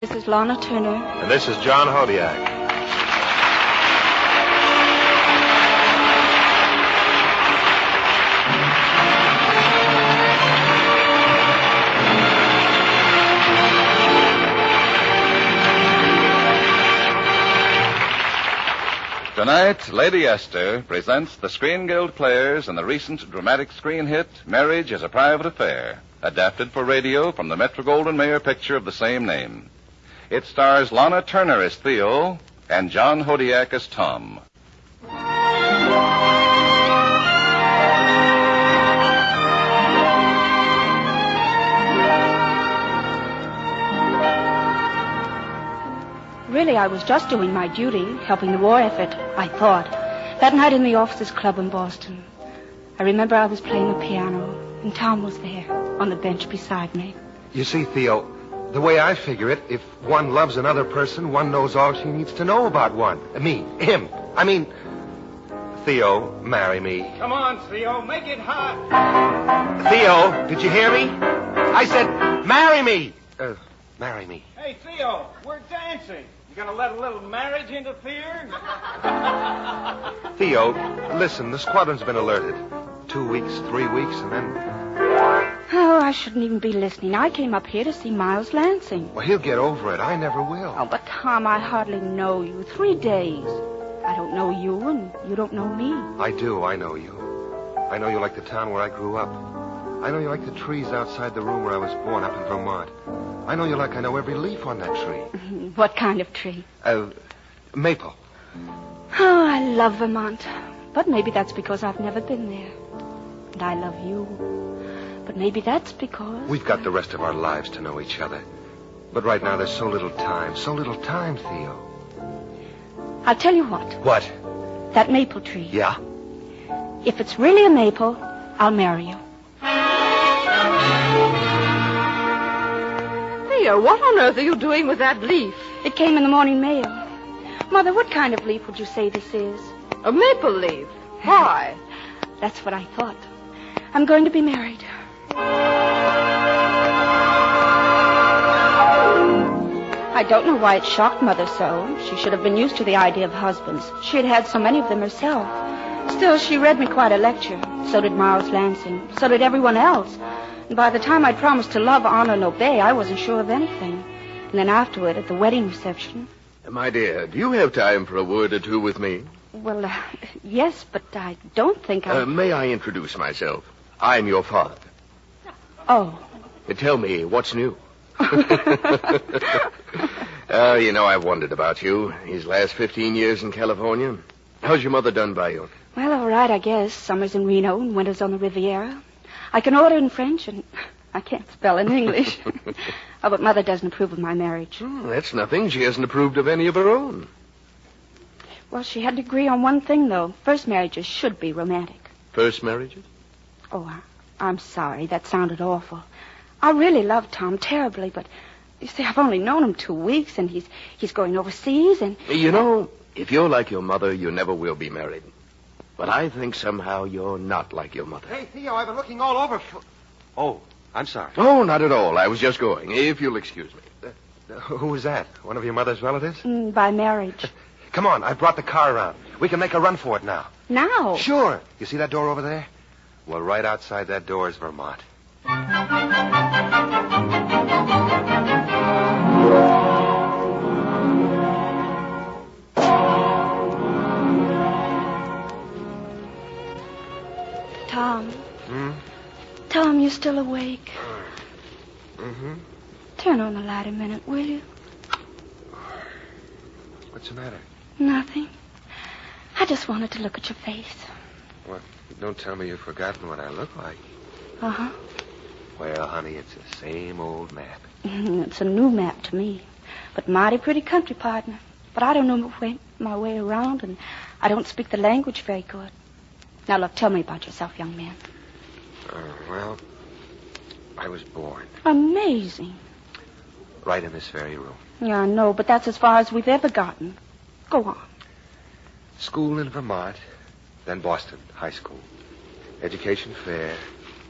This is Lana Turner. And this is John Hodiak. Tonight, Lady Esther presents the Screen Guild Players in the recent dramatic screen hit, Marriage is a Private Affair, adapted for radio from the Metro-Goldwyn-Mayer picture of the same name. It stars Lana Turner as Theo and John Hodiak as Tom. Really, I was just doing my duty, helping the war effort, I thought. That night in the Officers' Club in Boston. I remember I was playing the piano, and Tom was there, on the bench beside me. You see, Theo, the way I figure it, if one loves another person, one knows all she needs to know about one. Him. Theo, marry me. Come on, Theo, make it hot. Theo, did you hear me? I said, marry me. Marry me. Hey, Theo, we're dancing. You gonna let a little marriage interfere? Theo, listen, the squadron's been alerted. 2 weeks, 3 weeks, and then... Oh, I shouldn't even be listening. I came up here to see Miles Lansing. Well, he'll get over it. I never will. Oh, but Tom, I hardly know you. 3 days. I don't know you, and you don't know me. I do. I know you. I know you like the town where I grew up. I know you like the trees outside the room where I was born up in Vermont. I know you like I know every leaf on that tree. What kind of tree? Maple. Oh, I love Vermont. But maybe that's because I've never been there. And I love you. But maybe that's because... We've got the rest of our lives to know each other. But right now there's so little time, Theo. I'll tell you what. What? That maple tree. Yeah? If it's really a maple, I'll marry you. Theo, what on earth are you doing with that leaf? It came in the morning mail. Mother, what kind of leaf would you say this is? A maple leaf. Why? That's what I thought. I'm going to be married. I don't know why it shocked Mother so. She should have been used to the idea of husbands. She had had so many of them herself. Still, she read me quite a lecture. So did Miles Lansing. So did everyone else. And by the time I'd promised to love, honor, and obey, I wasn't sure of anything. And then afterward, at the wedding reception... My dear, do you have time for a word or two with me? Well, yes, but I don't think I... May I introduce myself? I'm your father. Oh. Tell me, what's new? I've wondered about you these last 15 years in California. How's your mother done by you? Well, all right, I guess. Summers in Reno and winters on the Riviera. I can order in French, and I can't spell in English. Oh, but Mother doesn't approve of my marriage. That's nothing. She hasn't approved of any of her own. Well, she had to agree on one thing, though. First marriages should be romantic. First marriages? Oh, I'm sorry. That sounded awful. I really love Tom terribly, but you see, I've only known him 2 weeks, and he's going overseas, and... If you're like your mother, you never will be married. But I think somehow you're not like your mother. Hey, Theo, I've been looking all over for... Oh, I'm sorry. Oh, not at all. I was just going, if you'll excuse me. Who was that? One of your mother's relatives? By marriage. Come on, I brought the car around. We can make a run for it now. Now? Sure. You see that door over there? Well, right outside that door is Vermont. Tom. Tom, you still awake? Mm-hmm. Turn on the light a minute, will you? What's the matter? Nothing. I just wanted to look at your face. Well, don't tell me you've forgotten what I look like. Uh-huh. Well, honey, it's the same old map. It's a new map to me. But mighty pretty country, partner. But I don't know my way around, and I don't speak the language very good. Now, look, tell me about yourself, young man. Well, I was born. Amazing. Right in this very room. Yeah, I know, but that's as far as we've ever gotten. Go on. School in Vermont, then Boston High School. Education fair,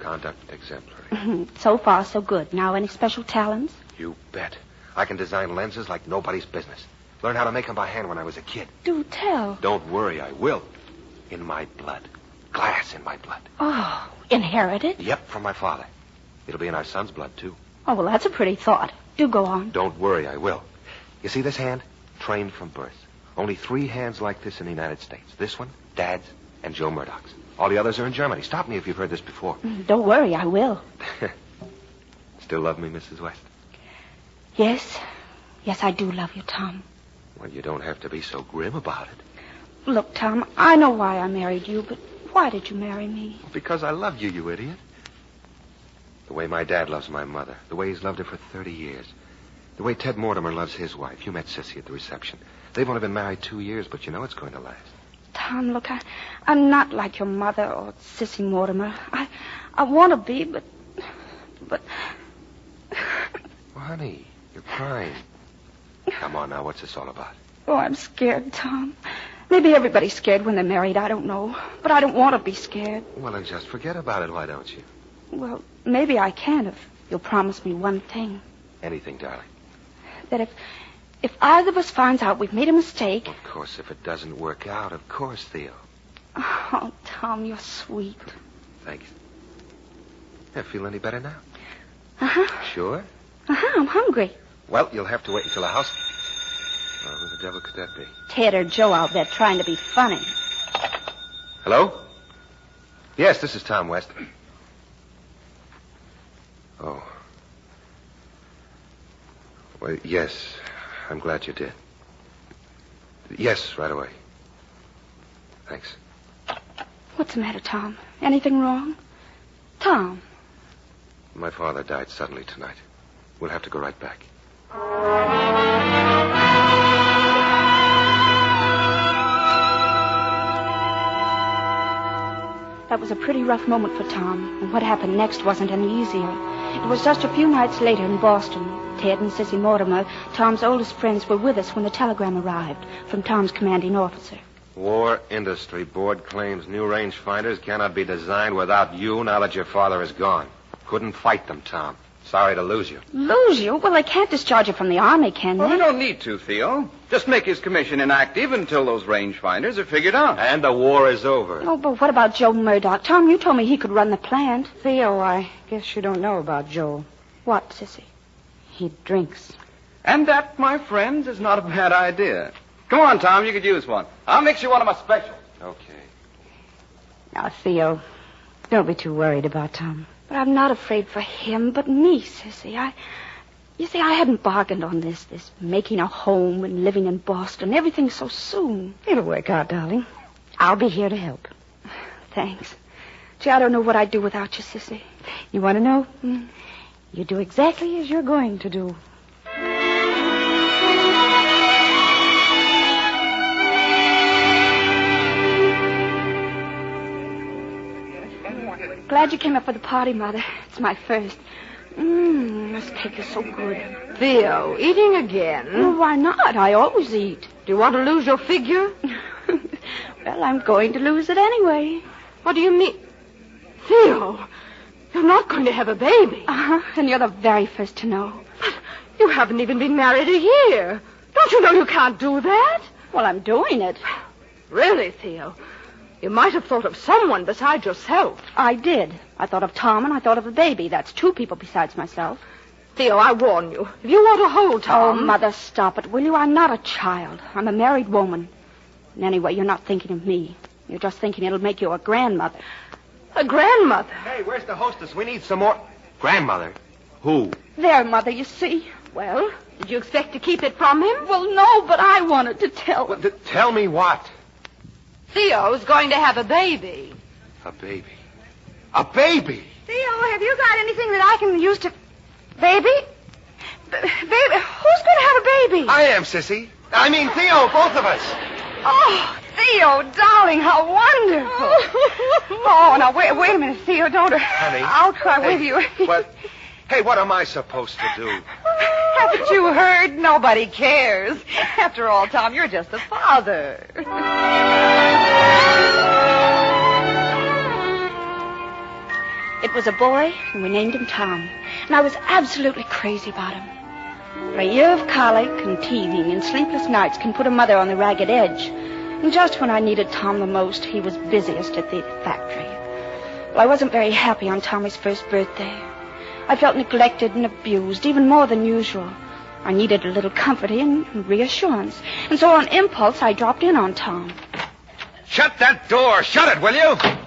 conduct exemplary. So far, so good. Now, any special talents? You bet. I can design lenses like nobody's business. Learned how to make them by hand when I was a kid. Do tell. Don't worry, I will. In my blood. Glass in my blood. Oh, inherited? Yep, from my father. It'll be in our son's blood, too. Oh, well, that's a pretty thought. Do go on. Don't worry, I will. You see this hand? Trained from birth. Only 3 hands like this in the United States. This one, Dad's, and Joe Murdoch's. All the others are in Germany. Stop me if you've heard this before. Don't worry, I will. Still love me, Mrs. West? Yes. Yes, I do love you, Tom. Well, you don't have to be so grim about it. Look, Tom, I know why I married you, but why did you marry me? Because I love you, you idiot. The way my dad loves my mother. The way he's loved her for 30 years. The way Ted Mortimer loves his wife. You met Sissy at the reception. They've only been married 2 years, but you know it's going to last. Tom, look, I'm not like your mother or Sissy Mortimer. I want to be, but... Well, honey, you're crying. Come on now, what's this all about? Oh, I'm scared, Tom. Maybe everybody's scared when they're married, I don't know. But I don't want to be scared. Well, then just forget about it, why don't you? Well, maybe I can if you'll promise me one thing. Anything, darling. That if either of us finds out we've made a mistake... Of course, if it doesn't work out, of course, Theo. Oh, Tom, you're sweet. Thanks. Yeah, feel any better now? Uh-huh. Sure? Uh-huh, I'm hungry. Well, you'll have to wait until the house... Oh, who the devil could that be? Ted or Joe out there trying to be funny. Hello? Yes, this is Tom West. Oh. Well, yes. I'm glad you did. Yes, right away. Thanks. What's the matter, Tom? Anything wrong? Tom. My father died suddenly tonight. We'll have to go right back. That was a pretty rough moment for Tom, and what happened next wasn't any easier. It was just a few nights later in Boston. Ted and Sissy Mortimer, Tom's oldest friends, were with us when the telegram arrived from Tom's commanding officer. War Industry Board claims new rangefinders cannot be designed without you now that your father is gone. Couldn't fight them, Tom. Sorry to lose you. Lose you? Well, they can't discharge you from the Army, can they? Well, they don't need to, Theo. Just make his commission inactive until those rangefinders are figured out. And the war is over. Oh, but what about Joe Murdoch? Tom, you told me he could run the plant. Theo, I guess you don't know about Joe. What, Sissy? He drinks. And that, my friends, is not a bad idea. Come on, Tom, you could use one. I'll mix you one of my specials. Okay. Now, Theo, don't be too worried about Tom. But I'm not afraid for him, but me, Sissy. You see, I hadn't bargained on this making a home and living in Boston, everything so soon. It'll work out, darling. I'll be here to help. Thanks. Gee, I don't know what I'd do without you, Sissy. You want to know? You do exactly as you're going to do. Glad you came up for the party, Mother. It's my first. This cake is so good. Theo, eating again? Well, why not? I always eat. Do you want to lose your figure? Well, I'm going to lose it anyway. What do you mean? Theo, you're not going to have a baby. Uh-huh, and you're the very first to know. But you haven't even been married a year. Don't you know you can't do that? Well, I'm doing it. Really, Theo? You might have thought of someone besides yourself. I did. I thought of Tom and I thought of a baby. That's 2 people besides myself. Theo, I warn you. If you want to hold Tom... Oh, Mother, stop it, will you? I'm not a child. I'm a married woman. And anyway, you're not thinking of me. You're just thinking it'll make you a grandmother. A grandmother? Hey, where's the hostess? We need some more... Grandmother? Who? There, Mother, you see. Well, did you expect to keep it from him? Well, no, but I wanted to tell him. Tell me what? Theo's going to have a baby. A baby. A baby? Theo, have you got anything that I can use to... Baby? Baby? Who's going to have a baby? I am, Sissy. I mean, Theo, both of us. Oh, Theo, darling, how wonderful. Oh, now, wait a minute, Theo, don't... Honey. I'll try with you. What am I supposed to do? Haven't you heard? Nobody cares. After all, Tom, you're just a father. It was a boy, and we named him Tom. And I was absolutely crazy about him. A year of colic and teething and sleepless nights can put a mother on the ragged edge. And just when I needed Tom the most, he was busiest at the factory. Well, I wasn't very happy on Tommy's first birthday. I felt neglected and abused, even more than usual. I needed a little comforting and reassurance. And so on impulse, I dropped in on Tom. Shut that door. Shut it, will you?